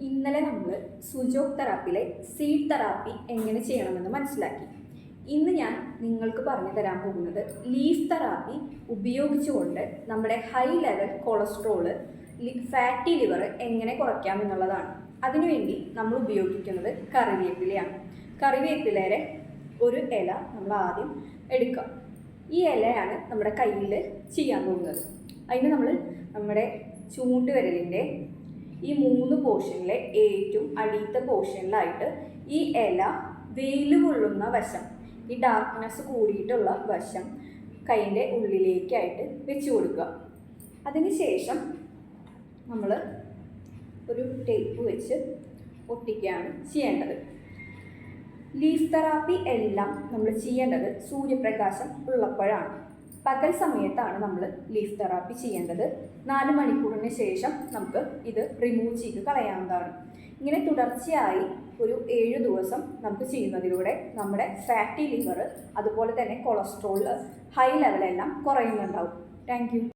ഇന്നലെ നമ്മൾ Su Jok തെറാപ്പിയിലെ seed therapy എങ്ങനെ ചെയ്യണമെന്ന് മനസ്സിലാക്കി. ഇന്ന് ഞാൻ നിങ്ങൾക്ക് പറഞ്ഞു തരാൻ പോകുന്നത് ലീഫ് തെറാപ്പി ഉപയോഗിച്ചുകൊണ്ട് നമ്മുടെ high level cholesterol, fatty liver എങ്ങനെ കുറയ്ക്കാം എന്നുള്ളതാണ്. അതിനുവേണ്ടി നമ്മൾ ഉപയോഗിക്കുന്നത് കറിവേപ്പിലയാണ്. കറിവേപ്പിലയുടെ ഒരു ഇല നമ്മൾ ആദ്യം എടുക്കുക. ഈ ഇലയാണ് നമ്മുടെ കയ്യിൽ ചെയ്യാൻ പോകുന്നത്. അതിന് നമ്മൾ നമ്മുടെ ചൂണ്ടുവിരലിൻ്റെ ഈ 3 പോർഷനിലെ ഏറ്റവും അടിയത്തെ പോർഷനിലായിട്ട് ഈ ഇല വെയിൽ കൊള്ളുന്ന വശം, ഈ ഡാർക്ക്നെസ് കൂടിയിട്ടുള്ള വശം കൈൻ്റെ ഉള്ളിലേക്കായിട്ട് വെച്ച് കൊടുക്കുക. അതിനുശേഷം നമ്മൾ ഒരു ടേപ്പ് വെച്ച് ഒട്ടിക്കുകയാണ് ചെയ്യേണ്ടത്. ലീഫ് തെറാപ്പി എല്ലാം നമ്മൾ ചെയ്യേണ്ടത് സൂര്യപ്രകാശം ഉള്ളപ്പോഴാണ്. പകൽ സമയത്താണ് നമ്മൾ ലീഫ് തെറാപ്പി ചെയ്യേണ്ടത്. 4 മണിക്കൂറിന് ശേഷം നമുക്ക് ഇത് റിമൂവ് ചെയ്ത് കളയാവുന്നതാണ്. ഇങ്ങനെ തുടർച്ചയായി ഒരു 7 ദിവസം നമുക്ക് ചെയ്യുന്നതിലൂടെ നമ്മുടെ ഫാറ്റി ലിവർ, അതുപോലെ തന്നെ കൊളസ്ട്രോൾ, ഹൈ ലെവലെല്ലാം കുറയുന്നുണ്ടാവും. Thank U.